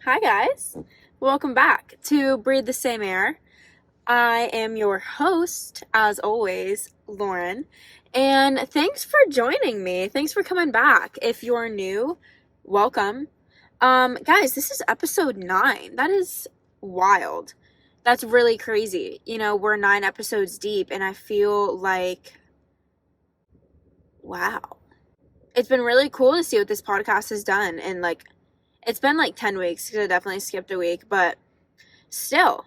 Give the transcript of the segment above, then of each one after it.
Hi guys, welcome back to Breathe the Same Air. I am your host, as always, Lauren, and thanks for joining me. Thanks for coming back. If you're new, welcome. Guys, this is episode 9. That is wild. That's really crazy. We're 9 episodes deep, and I feel like, wow. It's been really cool to see what this podcast has done, and it's been 10 weeks because I definitely skipped a week, but still.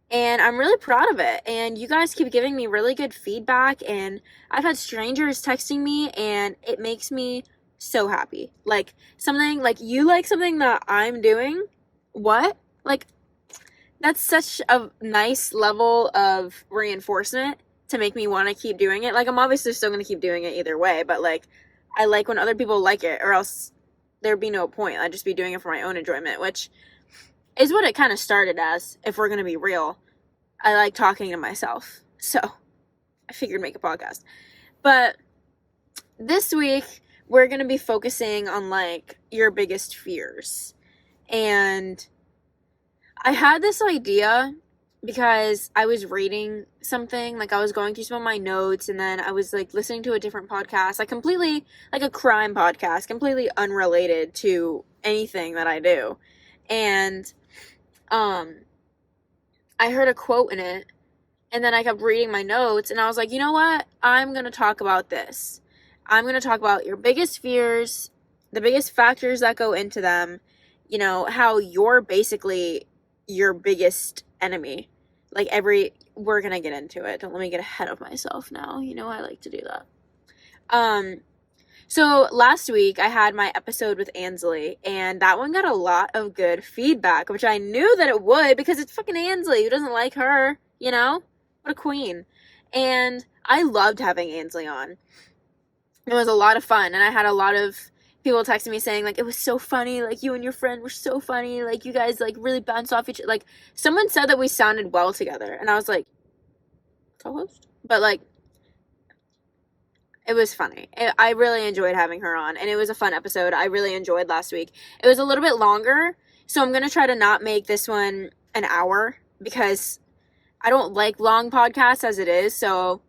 And I'm really proud of it. And you guys keep giving me really good feedback. And I've had strangers texting me, and it makes me so happy. Something you like something that I'm doing. What? That's such a nice level of reinforcement to make me want to keep doing it. I'm obviously still going to keep doing it either way, but I like when other people like it, or else there'd be no point. I'd just be doing it for my own enjoyment, which is what it kind of started as, if we're going to be real. I like talking to myself, so I figured make a podcast. But this week, we're going to be focusing on, your biggest fears. And I had this idea because I was reading something, I was going through some of my notes, and then I was listening to a different podcast, completely a crime podcast, completely unrelated to anything that I do. And I heard a quote in it, and then I kept reading my notes, and I was like, you know what? I'm going to talk about this. I'm going to talk about your biggest fears, the biggest factors that go into them, how you're basically your biggest enemy. We're gonna get into it. Don't let me get ahead of myself now. I like to do that. So last week I had my episode with Ansley, and that one got a lot of good feedback, which I knew that it would, because it's fucking Ansley. Who doesn't like her? What a queen. And I loved having Ansley on. It was a lot of fun, and I had a lot of people texting me saying, it was so funny, you and your friend were so funny, you guys, really bounced off each other. Someone said that we sounded well together, and I was like, co-host? But, it was funny. I really enjoyed having her on, and it was a fun episode. I really enjoyed last week. It was a little bit longer, so I'm going to try to not make this one an hour, because I don't like long podcasts as it is, so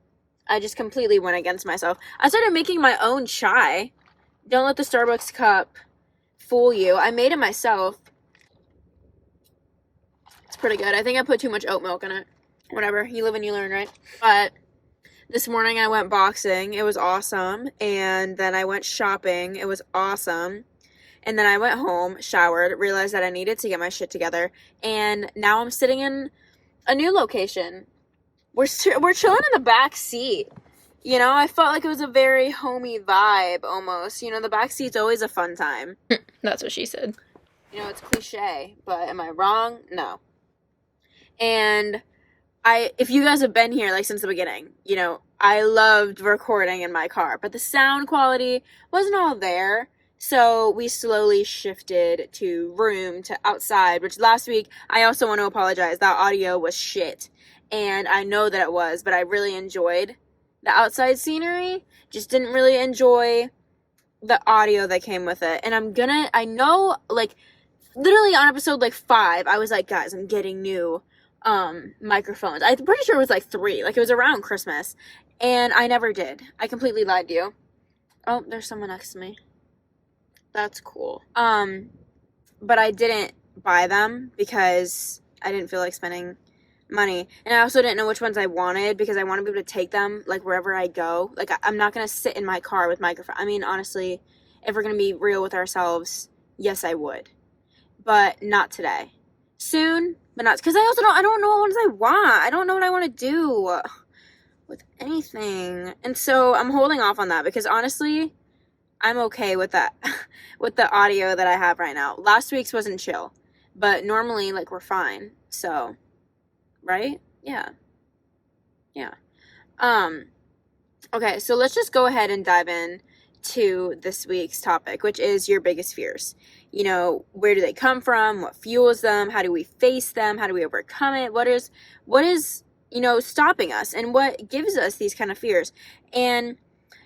I just completely went against myself. I started making my own chai. Don't let the Starbucks cup fool you. I made it myself. It's pretty good. I think I put too much oat milk in it. Whatever. You live and you learn, right? But this morning I went boxing. It was awesome. And then I went shopping. It was awesome. And then I went home, showered, realized that I needed to get my shit together. And now I'm sitting in a new location. We're chilling in the back seat. I felt like it was a very homey vibe, almost. The backseat's always a fun time. That's what she said. It's cliche, but am I wrong? No. And if you guys have been here, since the beginning, I loved recording in my car, but the sound quality wasn't all there. So we slowly shifted to room, to outside, which last week, I also want to apologize. That audio was shit. And I know that it was, but I really enjoyed the outside scenery. Just didn't really enjoy the audio that came with it. And I know, literally on episode 5, I was like, guys, I'm getting new microphones. I'm pretty sure it was 3. It was around Christmas. And I never did. I completely lied to you. Oh, there's someone next to me. That's cool. But I didn't buy them because I didn't feel like spending money, and I also didn't know which ones I wanted, because I want to be able to take them wherever I go. I'm not gonna sit in my car with microphone. I mean, honestly, if we're gonna be real with ourselves, yes, I would, but not today. Soon, but not, because I don't know what ones I want. I don't know what I want to do with anything, and so I'm holding off on that, because honestly, I'm okay with that with the audio that I have right now. Last week's wasn't chill, but normally we're fine. So right? Yeah. Okay, so let's just go ahead and dive in to this week's topic, which is your biggest fears. Where do they come from? What fuels them? How do we face them? How do we overcome it? What is stopping us, and what gives us these kind of fears? And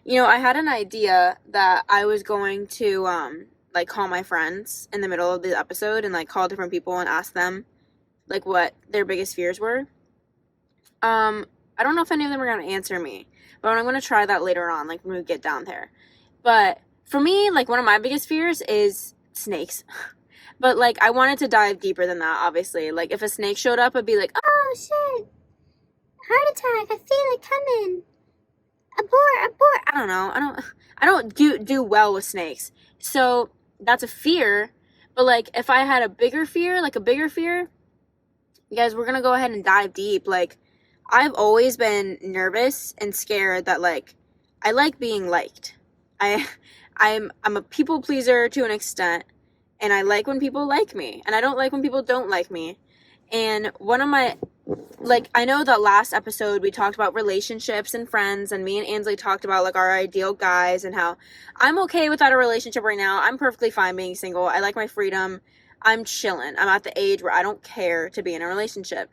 I had an idea that I was going to like call my friends in the middle of the episode and like call different people and ask them like what their biggest fears were. I don't know if any of them are going to answer me, but I'm going to try that later on, like when we get down there. But for me, like one of my biggest fears is snakes. But like I wanted to dive deeper than that, obviously. Like if a snake showed up, I'd be like, oh shit, heart attack, I feel it coming. Abort. I don't know. I don't do well with snakes. So that's a fear. But like if I had a bigger fear, you guys, we're going to go ahead and dive deep. Like I've always been nervous and scared that like I like being liked. I'm a people pleaser to an extent, and I like when people like me, and I don't like when people don't like me. And one of my, like, I know that last episode we talked about relationships and friends, and me and Ansley talked about like our ideal guys and how I'm okay without a relationship right now. I'm perfectly fine being single. I like my freedom. I'm chilling. I'm at the age where I don't care to be in a relationship.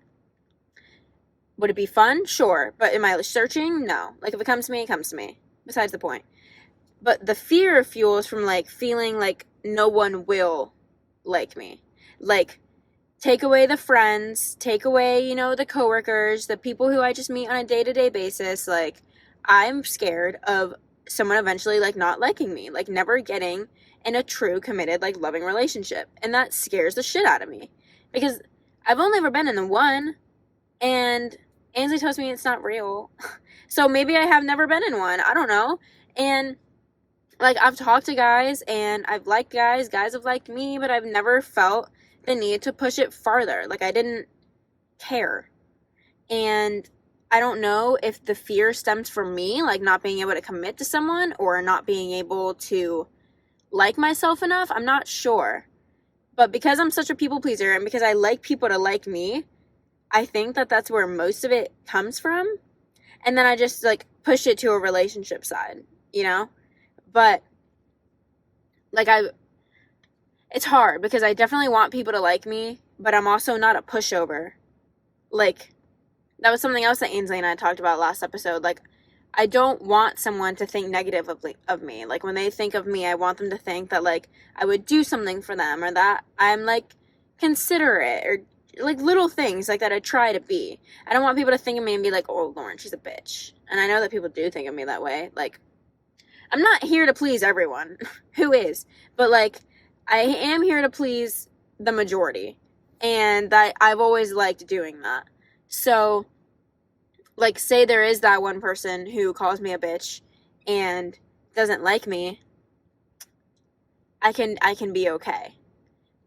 Would it be fun? Sure. But am I searching? No. Like if it comes to me, it comes to me. Besides the point. But the fear fuels from like feeling like no one will like me. Like take away the friends, take away, you know, the coworkers, the people who I just meet on a day-to-day basis. Like I'm scared of someone eventually like not liking me, like never getting in a true committed like loving relationship. And that scares the shit out of me because I've only ever been in the one, and Ansley tells me it's not real. So maybe I have never been in one. I don't know. And like I've talked to guys and I've liked guys have liked me, but I've never felt the need to push it farther. Like I didn't care. And I don't know if the fear stems from me, like not being able to commit to someone or not being able to like myself enough. I'm not sure. But because I'm such a people pleaser and because I like people to like me, I think that that's where most of it comes from. And then I just like push it to a relationship side, you know? But like it's hard because I definitely want people to like me, but I'm also not a pushover. Like that was something else that Ainsley and I talked about last episode. Like I don't want someone to think negatively of me. Like when they think of me, I want them to think that like I would do something for them or that I'm like considerate or like little things like that I try to be. I don't want people to think of me and be like, oh, Lauren, she's a bitch. And I know that people do think of me that way. Like I'm not here to please everyone. Who is? But like I am here to please the majority. And that I've always liked doing that. So like say there is that one person who calls me a bitch and doesn't like me, I can be okay.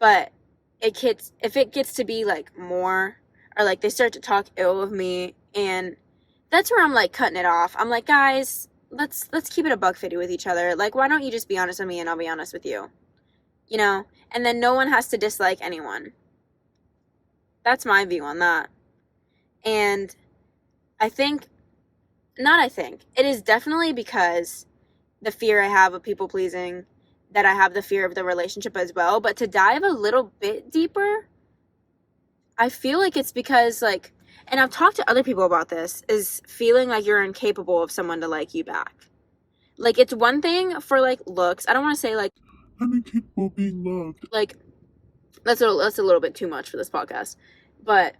But if it gets to be like more, or like they start to talk ill of me, and that's where I'm like cutting it off. I'm like, guys, let's keep it a buck 50 with each other. Like why don't you just be honest with me and I'll be honest with you, you know? And then no one has to dislike anyone. That's my view on that. And it is definitely because the fear I have of people pleasing that I have the fear of the relationship as well. But to dive a little bit deeper, I feel like it's because like, and I've talked to other people about this, is feeling like you're incapable of someone to like you back. Like it's one thing for like looks. I don't want to say like I'm incapable of being loved. Like that's a little bit too much for this podcast. But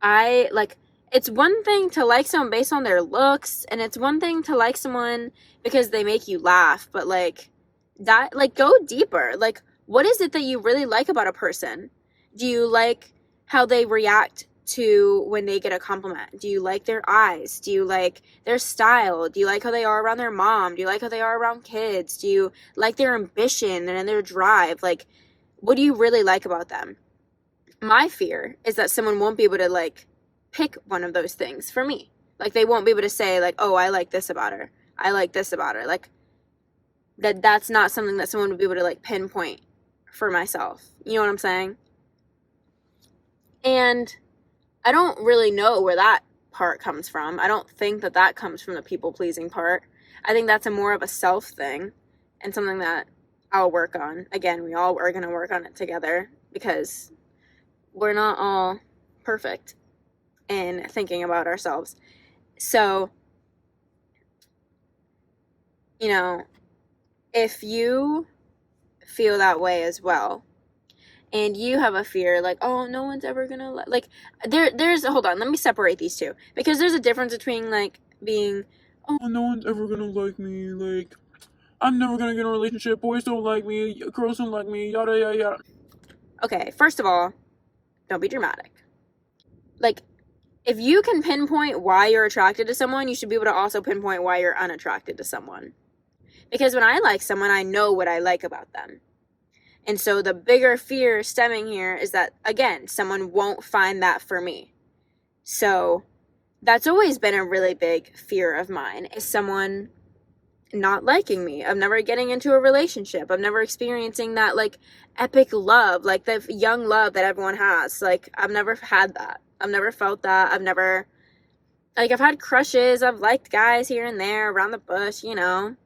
I like it's one thing to like someone based on their looks, and it's one thing to like someone because they make you laugh, but like that, like go deeper. Like what is it that you really like about a person? Do you like how they react to when they get a compliment? Do you like their eyes? Do you like their style? Do you like how they are around their mom? Do you like how they are around kids? Do you like their ambition and their drive? Like what do you really like about them? My fear is that someone won't be able to like pick one of those things for me. Like they won't be able to say like, oh, I like this about her. I like this about her. Like that's not something that someone would be able to like pinpoint for myself. You know what I'm saying? And I don't really know where that part comes from. I don't think that comes from the people pleasing part. I think that's more of a self thing and something that I'll work on. Again, we all are going to work on it together because we're not all perfect in thinking about ourselves. So, you know, if you feel that way as well, and you have a fear like, oh, no one's ever gonna like, there's hold on, let me separate these two, because there's a difference between like being, Oh, no one's ever gonna like me. Like, I'm never gonna get in a relationship. Boys don't like me. Girls don't like me. Yada, yada, yada. okay, first of all, don't be dramatic. Like, if you can pinpoint why you're attracted to someone, you should be able to also pinpoint why you're unattracted to someone. Because when I like someone, I know what I like about them. And so the bigger fear stemming here is that, again, someone won't find that for me. So that's always been a really big fear of mine, is someone not liking me, of never getting into a relationship, of never experiencing that like epic love, like the young love that everyone has. Like, I've never had that. I've never felt that. I've had crushes. I've liked guys here and there around the bush, you know,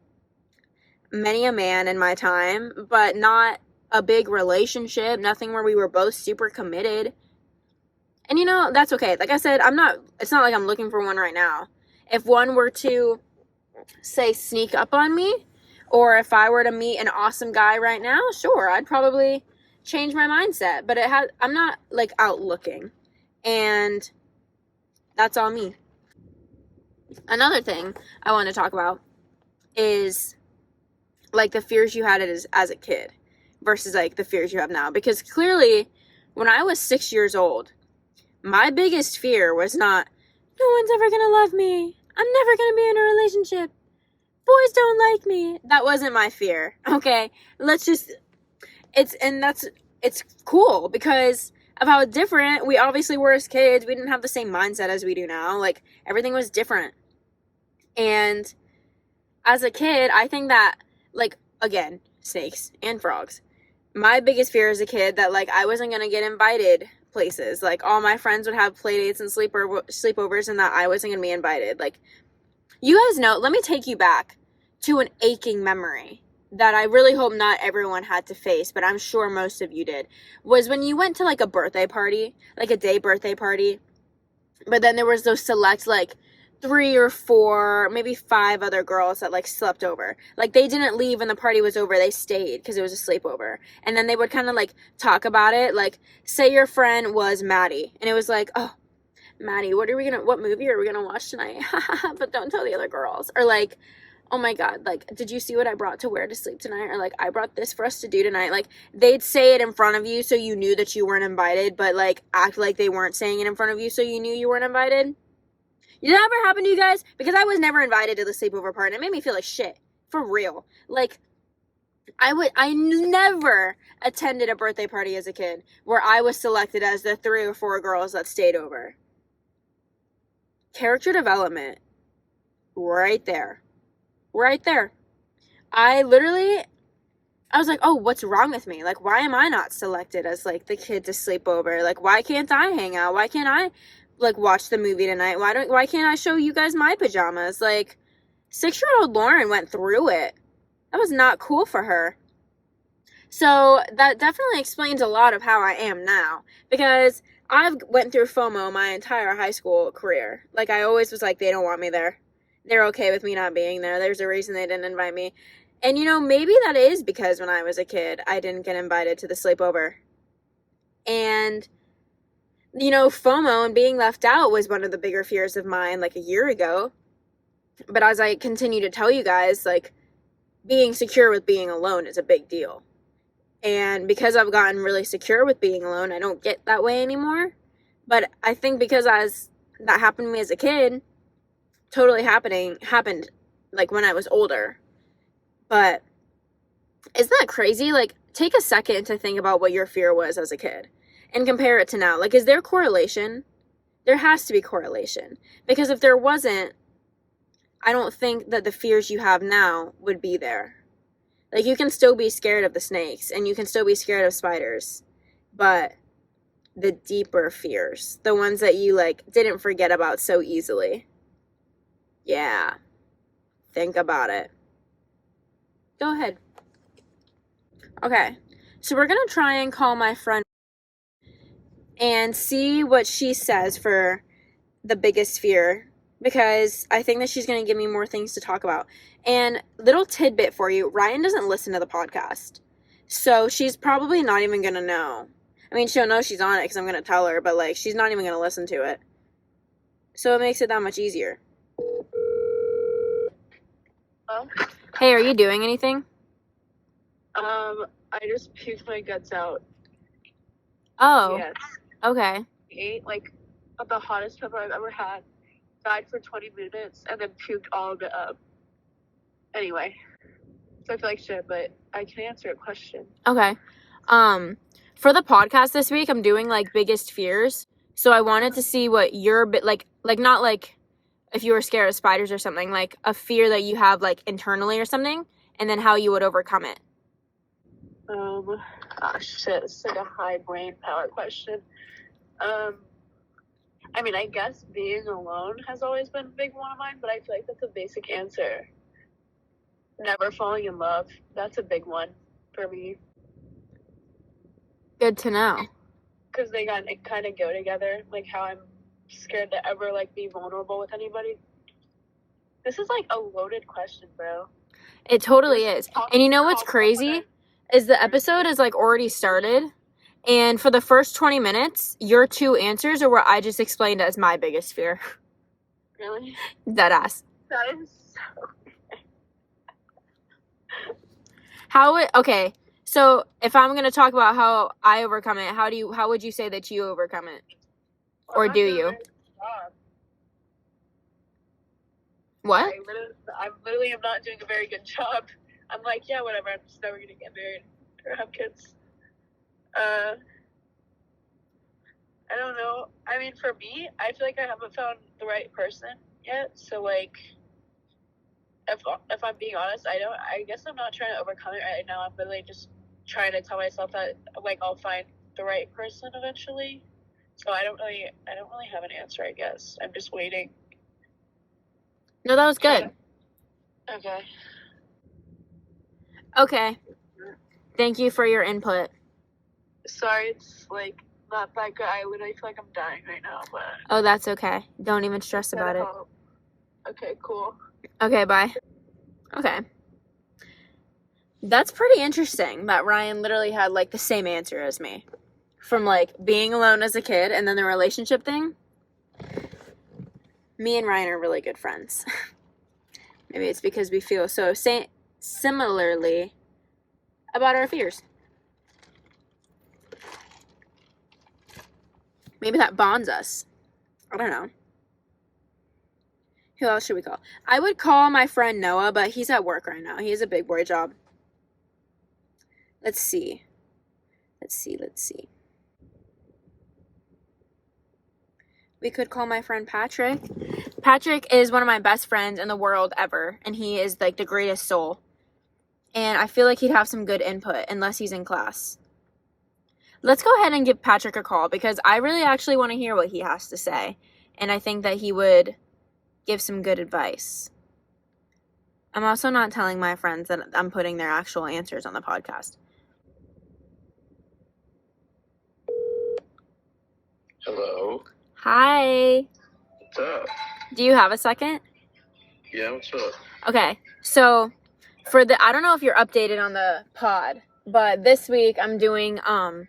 many a man in my time, but not a big relationship, nothing where we were both super committed. And you know, that's okay. Like I said, it's not like I'm looking for one right now. If one were to, say, sneak up on me, or if I were to meet an awesome guy right now, sure, I'd probably change my mindset. But I'm not like out looking. And that's all me. Another thing I want to talk about is like the fears you had as a kid versus like the fears you have now. Because clearly, when I was 6 years old, my biggest fear was not, no one's ever gonna love me. I'm never gonna be in a relationship. Boys don't like me. That wasn't my fear. Okay, it's cool because of how different we obviously were as kids. We didn't have the same mindset as we do now. Like, everything was different. And as a kid, I think that, like, again, snakes and frogs. My biggest fear as a kid that, like, I wasn't going to get invited places. Like, all my friends would have play dates and sleepovers, and that I wasn't going to be invited. Like, you guys know, let me take you back to an aching memory that I really hope not everyone had to face, but I'm sure most of you did, was when you went to, like, a birthday party, like a day birthday party, but then there was those select, like, 3 or 4, maybe 5 other girls that, like, slept over. Like, they didn't leave when the party was over. They stayed because it was a sleepover. And then they would kind of, like, talk about it. Like, say your friend was Maddie, and it was like, oh, Maddie, what movie are we gonna watch tonight? But don't tell the other girls. Or, like, oh my god, like, did you see what I brought to wear to sleep tonight? Or, like, I brought this for us to do tonight. Like, they'd say it in front of you so you knew that you weren't invited, but, like, act like they weren't saying it in front of you so you knew you weren't invited. Did that ever happen to you guys? Because I was never invited to the sleepover party. It made me feel like shit. For real. Like, I never attended a birthday party as a kid where I was selected as the 3 or 4 girls that stayed over. Character development. Right there. Right there. I was like, oh, what's wrong with me? Like, why am I not selected as, like, the kid to sleep over? Like, why can't I hang out? Why can't I, like, watch the movie tonight? Why can't I show you guys my pajamas? Like, 6-year-old Lauren went through it. That was not cool for her. So that definitely explains a lot of how I am now, because I've went through FOMO my entire high school career. Like, I always was like, they don't want me there. They're okay with me not being there. There's a reason they didn't invite me. And, you know, maybe that is because when I was a kid, I didn't get invited to the sleepover. And, you know, FOMO and being left out was one of the bigger fears of mine, like, a year ago. But as I continue to tell you guys, like, being secure with being alone is a big deal. And because I've gotten really secure with being alone, I don't get that way anymore. But I think because that happened to me as a kid, totally happened like when I was older. But isn't that crazy? Like, take a second to think about what your fear was as a kid and compare it to now. Like, is there correlation? There has to be correlation. Because if there wasn't, I don't think that the fears you have now would be there. Like, you can still be scared of the snakes and you can still be scared of spiders, but the deeper fears, the ones that you, like, didn't forget about so easily. Yeah. Think about it. Go ahead. Okay. So we're going to try and call my friend and see what she says for the biggest fear because I think that she's going to give me more things to talk about. And little tidbit for you, Ryan doesn't listen to the podcast. So she's probably not even going to know. I mean, she'll know she's on it because I'm going to tell her, but, like, she's not even going to listen to it. So it makes it that much easier. Hello? Hey, are you doing anything? I just puked my guts out. Oh, Yes. okay. Ate, like, the hottest pepper I've ever had. Died for 20 minutes and then puked all of it up. Anyway. So I feel like shit, but I can answer a question. Okay. For the podcast this week, I'm doing, like, biggest fears. So I wanted to see what your, like, not, like, if you were scared of spiders or something, like, a fear that you have, like, internally or something, and then how you would overcome it. Shit, it's like a high brain power question. I mean, I guess being alone has always been a big one of mine, but I feel like that's a basic answer. Never falling in love. That's a big one for me. Good to know. Because they kind of go together. Like how I'm scared to ever, like, be vulnerable with anybody. This is, like, a loaded question, bro. It totally is. And you know what's crazy? Is the episode is, like, already started. And for the first 20 minutes, your two answers are what I just explained as my biggest fear. Really? Deadass. That is so... Okay, so if I'm going to talk about how I overcome it, how would you say that you overcome it? Or do you? What? I literally am not doing a very good job. I'm like, yeah, whatever, I'm just never gonna get married or have kids. I don't know. I mean, for me, I feel like I haven't found the right person yet. So, like, if I'm being honest, I guess I'm not trying to overcome it right now. I'm really just trying to tell myself that, like, I'll find the right person eventually. So I don't really have an answer, I guess. I'm just waiting. No, that was good. Okay. Okay. Thank you for your input. Sorry, it's, like, not that good. I literally feel like I'm dying right now, but... Oh, that's okay. Don't even stress about it. Okay, cool. Okay, bye. Okay. That's pretty interesting that Ryan literally had, like, the same answer as me. From, like, being alone as a kid and then the relationship thing. Me and Ryan are really good friends. Maybe it's because we feel so similarly about our fears. Maybe that bonds us. I don't know. Who else should we call? I would call my friend Noah, but he's at work right now. He has a big boy job. Let's see. We could call my friend Patrick. Patrick is one of my best friends in the world ever, and he is, like, the greatest soul. And I feel like he'd have some good input, unless he's in class. Let's go ahead and give Patrick a call, because I really actually want to hear what he has to say. And I think that he would give some good advice. I'm also not telling my friends that I'm putting their actual answers on the podcast. Hello. Hi. What's up? Do you have a second? Yeah, what's up? Okay, so I don't know if you're updated on the pod, but this week I'm doing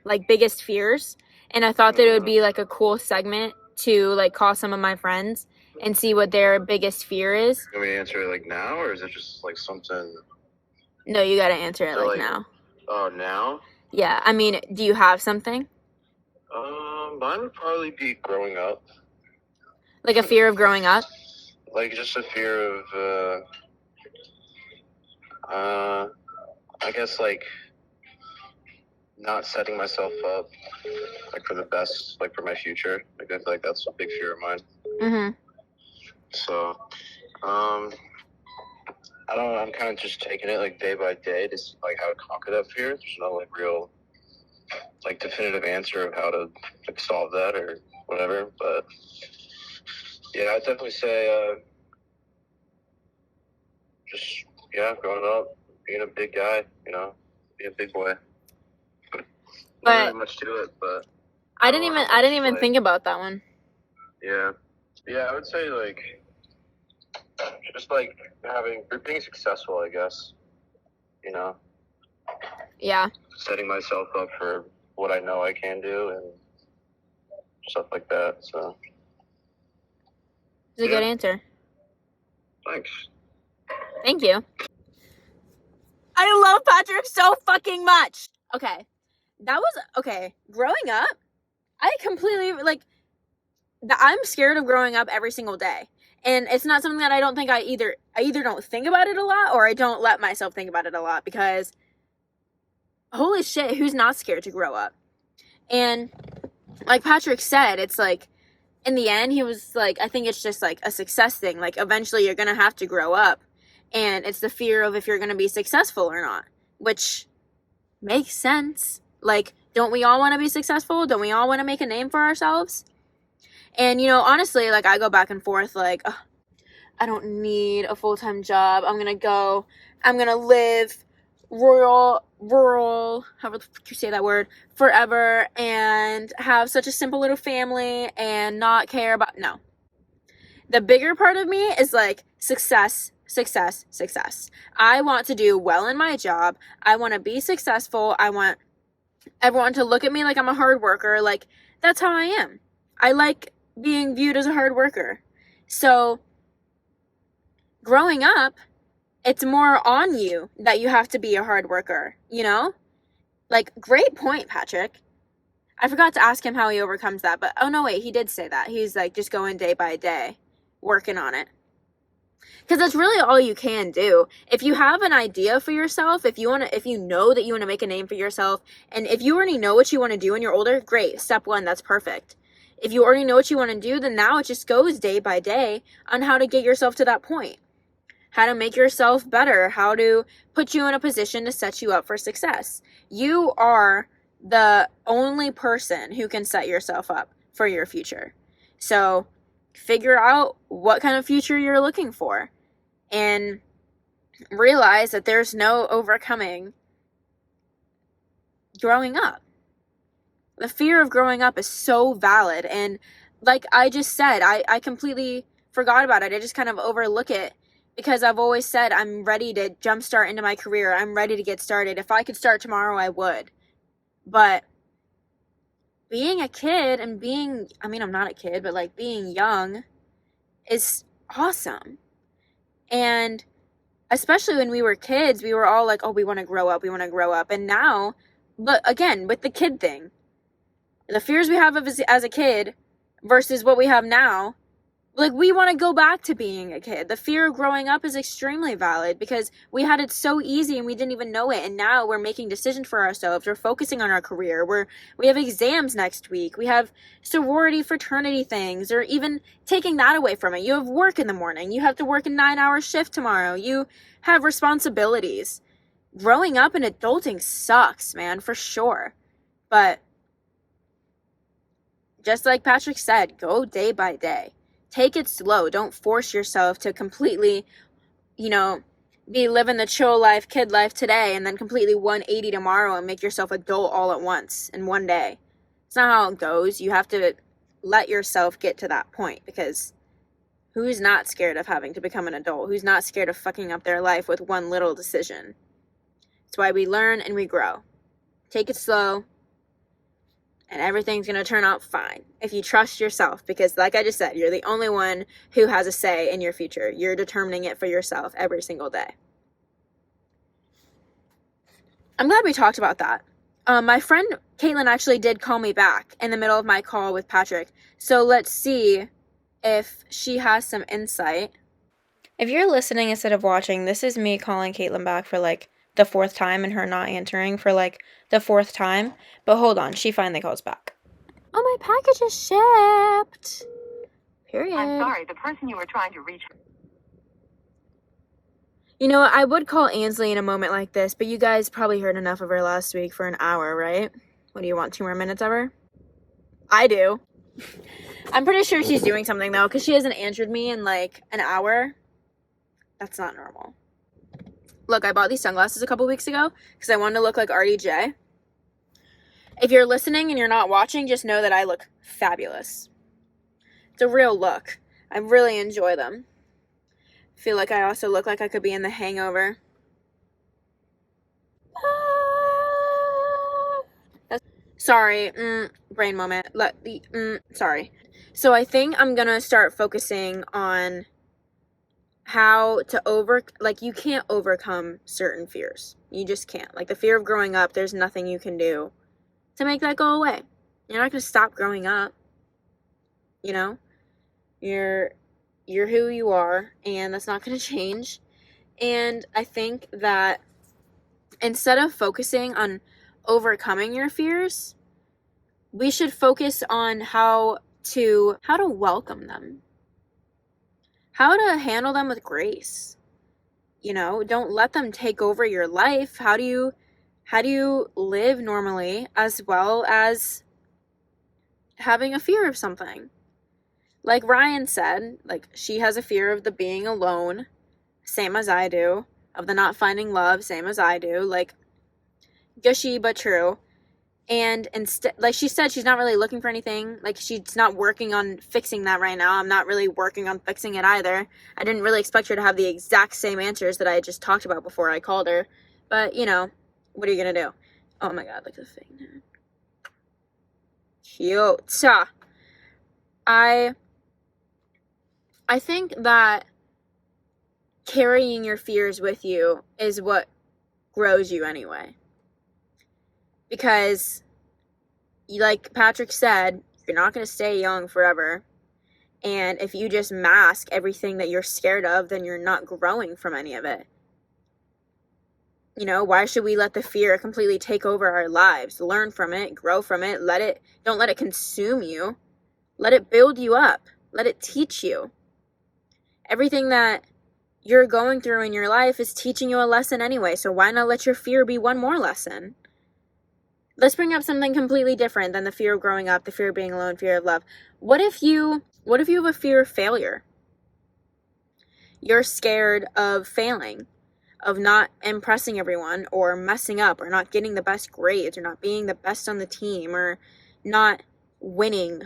like biggest fears, and I thought that it would be like a cool segment to like call some of my friends and see what their biggest fear is. Can we answer it like now, or is it just like something? No, you gotta answer it So, like like- now. Oh, now? Yeah, I mean, do you have something? Mine would probably be growing up. Like a fear of growing up? Like just a fear of, I guess like not setting myself up like for the best, like for my future. Like I feel like that's a big fear of mine. Mm-hmm. So, I don't know. I'm kind of just taking it like day by day to see like how to conquer that fear. There's no like real like definitive answer of how to like solve that or whatever. But yeah, I'd definitely say just growing up, being a big guy, being a big boy. But- Not really much to it, but I didn't even think about that one. yeah, I would say like just like being successful, I guess. You know, Yeah. setting myself up for what I know I can do and stuff like that. So It's a good answer. thanks. Thank you. I love Patrick so fucking much. Okay. That was, okay, growing up, I completely, like, I'm scared of growing up every single day. And it's not something that I don't think I either don't think about it a lot or I don't let myself think about it a lot because holy shit, who's not scared to grow up? And like Patrick said, it's like in the end, he was like, I think it's just like a success thing. Like eventually you're going to have to grow up and it's the fear of if you're going to be successful or not, which makes sense. Like, don't we all want to be successful? Don't we all want to make a name for ourselves? And, you know, honestly, like, I go back and forth, like, oh, I don't need a full-time job. I'm going to live rural, however you say that word, forever, and have such a simple little family and not care about, no. The bigger part of me is, like, success. I want to do well in my job. I want to be successful. I want everyone to look at me like I'm a hard worker. Like, that's how I am. I like being viewed as a hard worker. So, growing up, it's more on you that you have to be a hard worker, you know? Like, great point, Patrick. I forgot to ask him how he overcomes that, but oh no, wait, he did say that. He's like just going day by day, working on it. Because that's really all you can do. If you have an idea for yourself, if you know that you want to make a name for yourself, and if you already know what you want to do when you're older, great. Step one, that's perfect. If you already know what you want to do, then now it just goes day by day on how to get yourself to that point. How to make yourself better, how to put you in a position to set you up for success. You are the only person who can set yourself up for your future. So figure out what kind of future you're looking for and realize that there's no overcoming growing up. The fear of growing up is so valid. And like I just said, I completely forgot about it. I just kind of overlook it because I've always said I'm ready to jumpstart into my career. I'm ready to get started. If I could start tomorrow, I would. But being a kid and I'm not a kid, but like being young is awesome. And especially when we were kids, we were all like, oh, we want to grow up. And now, but again, with the kid thing, the fears we have as a kid versus what we have now, like we want to go back to being a kid. The fear of growing up is extremely valid because we had it so easy and we didn't even know it. And now we're making decisions for ourselves. We're focusing on our career. We have exams next week. We have sorority, fraternity things, or even taking that away from it. You have work in the morning. You have to work a 9-hour shift tomorrow. You have responsibilities. Growing up and adulting sucks, man, for sure. But just like Patrick said, go day by day. Take it slow. Don't force yourself to completely, be living the chill life, kid life today and then completely 180 tomorrow and make yourself adult all at once in one day. It's not how it goes. You have to let yourself get to that point because who's not scared of having to become an adult? Who's not scared of fucking up their life with one little decision? It's why we learn and we grow. Take it slow. And everything's going to turn out fine if you trust yourself because like I just said, you're the only one who has a say in your future. You're determining it for yourself every single day. I'm glad we talked about that. My friend Caitlin actually did call me back in the middle of my call with Patrick. So let's see if she has some insight. If you're listening instead of watching, this is me calling Caitlin back for like the 4th time and her not answering for like the 4th time. But hold on, she finally calls back. Oh, my package is shipped. Period. I'm sorry, the person you were trying to reach. You know what, I would call Ansley in a moment like this, but you guys probably heard enough of her last week for an hour, right? What do you want, 2 more minutes of her? I do. I'm pretty sure she's doing something though, because she hasn't answered me in like an hour. That's not normal. Look, I bought these sunglasses a couple weeks ago because I wanted to look like RDJ. If you're listening and you're not watching, just know that I look fabulous. It's a real look. I really enjoy them. feel like I also look like I could be in The Hangover. Sorry, brain moment. Sorry. So I think I'm gonna start focusing on how to you can't overcome certain fears. You just can't. Like the fear of growing up, there's nothing you can do to make that go away. You're not gonna stop growing up. You know? You're who you are, and that's not gonna change. And I think that instead of focusing on overcoming your fears, we should focus on how to welcome them. How to handle them with grace. You know, don't let them take over your life. How do you live normally as well as having a fear of something? Like Ryan said, like she has a fear of the being alone, same as I do, of the not finding love, same as I do, like gushy but true. And instead, like she said, she's not really looking for anything. Like she's not working on fixing that right now. I'm not really working on fixing it either. I didn't really expect her to have the exact same answers that I just talked about before I called her. But, you know, what are you going to do? Oh my god, look at the thing. Cute. I think that carrying your fears with you is what grows you anyway. Because, like Patrick said, you're not going to stay young forever. And if you just mask everything that you're scared of, then you're not growing from any of it. You know, why should we let the fear completely take over our lives? Learn from it, grow from it, don't let it consume you. Let it build you up. Let it teach you. Everything that you're going through in your life is teaching you a lesson anyway, so why not let your fear be one more lesson? Let's bring up something completely different than the fear of growing up, the fear of being alone, fear of love. What if you have a fear of failure? You're scared of failing, of not impressing everyone, or messing up, or not getting the best grades, or not being the best on the team, or not winning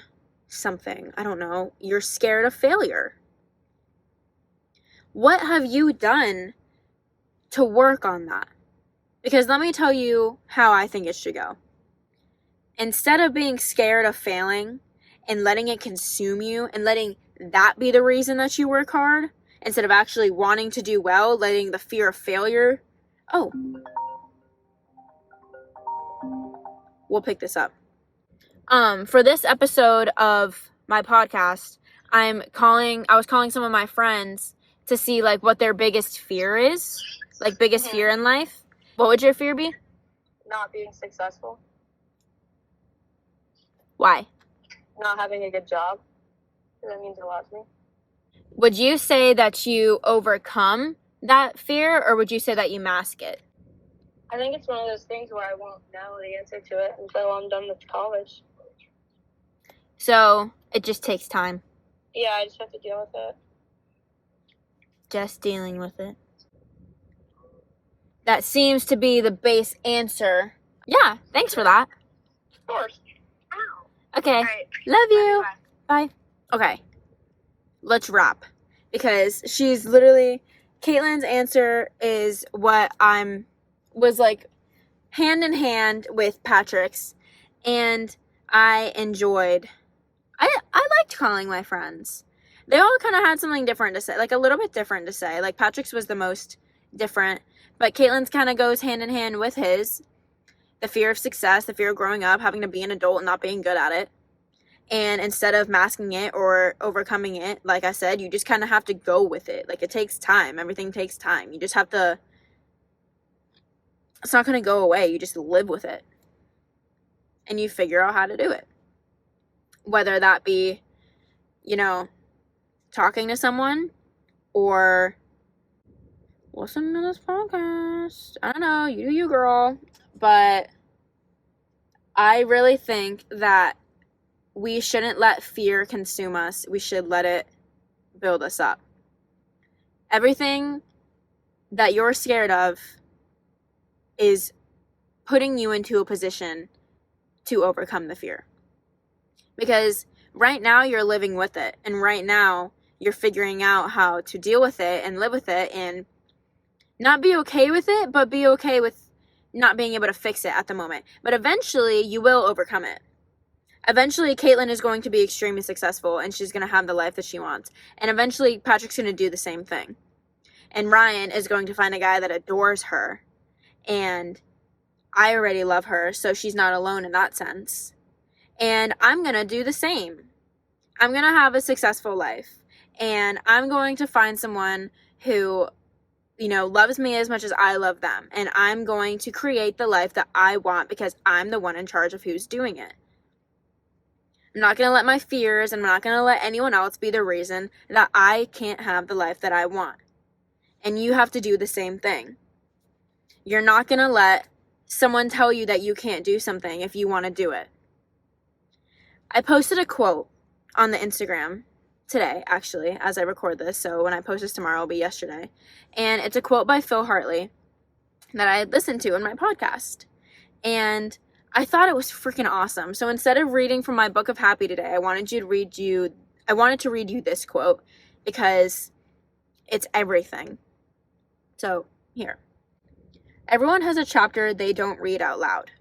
something. I don't know. You're scared of failure. What have you done to work on that? Because let me tell you how I think it should go. Instead of being scared of failing and letting it consume you and letting that be the reason that you work hard, instead of actually wanting to do well, letting the fear of failure, we'll pick this up. For this episode of my podcast, I was calling some of my friends to see like what their biggest fear is, like biggest fear in life. What would your fear be? Not being successful. Why? Not having a good job. That means a lot to me. Would you say that you overcome that fear, or would you say that you mask it? I think it's one of those things where I won't know the answer to it until I'm done with college. So it just takes time. Yeah, I just have to deal with it. Just dealing with it. That seems to be the base answer. Yeah, thanks for that. Of course. Okay, right. love you. Bye. Okay, let's wrap. Because Caitlin's answer is what was like hand in hand with Patrick's. And I liked calling my friends. They all kind of had something different to say, like a little bit different to say. Like Patrick's was the most different, but Caitlin's kind of goes hand in hand with his. The fear of success, the fear of growing up, having to be an adult and not being good at it. And instead of masking it or overcoming it, like I said, you just kind of have to go with it. Like it takes time. Everything takes time. You just have to, it's not going to go away. You just live with it. And you figure out how to do it. Whether that be, talking to someone or listen to this podcast. I don't know. You do you, girl. But I really think that we shouldn't let fear consume us. We should let it build us up. Everything that you're scared of is putting you into a position to overcome the fear. Because right now you're living with it. And right now you're figuring out how to deal with it and live with it and not be okay with it, but be okay with not being able to fix it at the moment. But eventually you will overcome it. Eventually Caitlin is going to be extremely successful and she's going to have the life that she wants. And eventually Patrick's going to do the same thing. And Ryan is going to find a guy that adores her. And I already love her, so she's not alone in that sense. And I'm going to do the same. I'm going to have a successful life. And I'm going to find someone who, you know, loves me as much as I love them. And I'm going to create the life that I want because I'm the one in charge of who's doing it. I'm not going to let my fears and I'm not going to let anyone else be the reason that I can't have the life that I want. And you have to do the same thing. You're not going to let someone tell you that you can't do something if you want to do it. I posted a quote on the Instagram today, actually, as I record this. So when I post this tomorrow, it'll be yesterday. And it's a quote by Phil Hartley that I had listened to in my podcast. And I thought it was freaking awesome. So instead of reading from my book of happy today, I wanted to read you this quote because it's everything. So here. Everyone has a chapter they don't read out loud.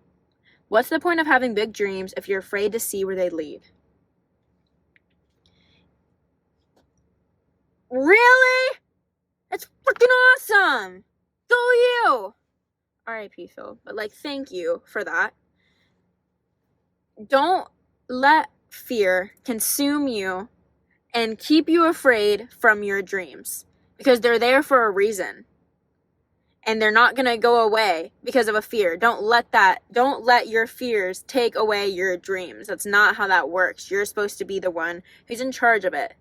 What's the point of having big dreams if you're afraid to see where they lead? Really? That's freaking awesome! Go you! R.I.P. Phil. But thank you for that. Don't let fear consume you and keep you afraid from your dreams. Because they're there for a reason. And they're not going to go away because of a fear. Don't let your fears take away your dreams. That's not how that works. You're supposed to be the one who's in charge of it.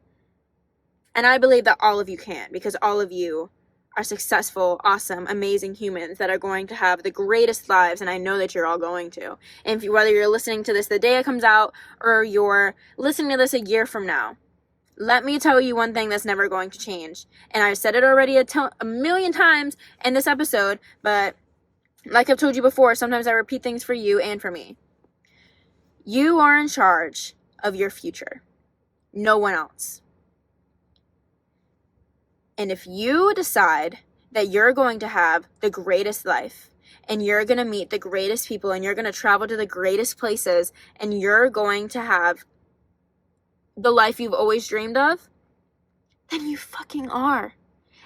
And I believe that all of you can, because all of you are successful, awesome, amazing humans that are going to have the greatest lives, and I know that you're all going to. And whether you're listening to this the day it comes out or you're listening to this a year from now, let me tell you one thing that's never going to change. And I've said it already a million times in this episode, but like I've told you before, sometimes I repeat things for you and for me. You are in charge of your future. No one else. And if you decide that you're going to have the greatest life, and you're going to meet the greatest people, and you're going to travel to the greatest places, and you're going to have the life you've always dreamed of, then you fucking are.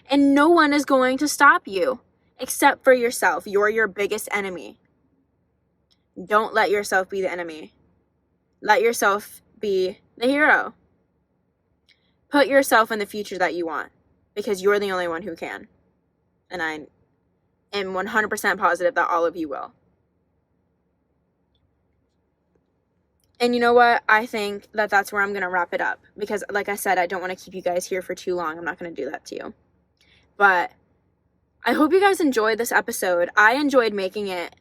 And no one is going to stop you except for yourself. You're your biggest enemy. Don't let yourself be the enemy. Let yourself be the hero. Put yourself in the future that you want because you're the only one who can. And I am 100% positive that all of you will. And you know what? I think that that's where I'm going to wrap it up. Because, like I said, I don't want to keep you guys here for too long. I'm not going to do that to you. But I hope you guys enjoyed this episode. I enjoyed making it.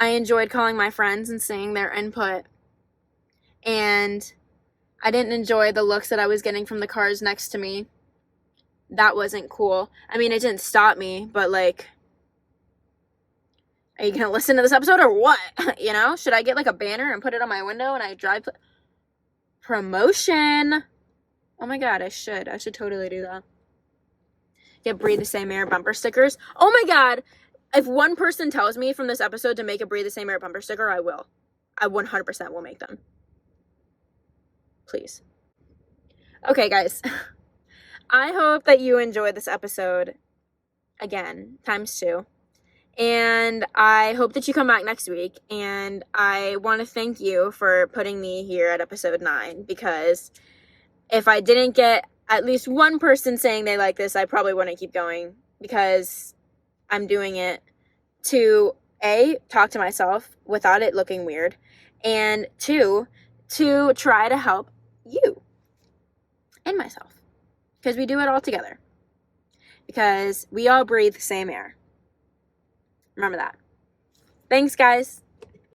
I enjoyed calling my friends and seeing their input. And I didn't enjoy the looks that I was getting from the cars next to me. That wasn't cool. I mean, it didn't stop me, but are you going to listen to this episode or what? You know? Should I get a banner and put it on my window and I drive... Promotion! Oh my god, I should. I should totally do that. Get Breathe the Same Air bumper stickers. Oh my god! If one person tells me from this episode to make a Breathe the Same Air bumper sticker, I will. I 100% will make them. Please. Okay, guys. I hope that you enjoyed this episode. Again, ×2. And I hope that you come back next week. And I want to thank you for putting me here at episode 9. Because if I didn't get at least one person saying they like this, I probably wouldn't keep going. Because I'm doing it to, A, talk to myself without it looking weird. And 2, to try to help you and myself. Because we do it all together. Because we all breathe the same air. Remember that. Thanks, guys.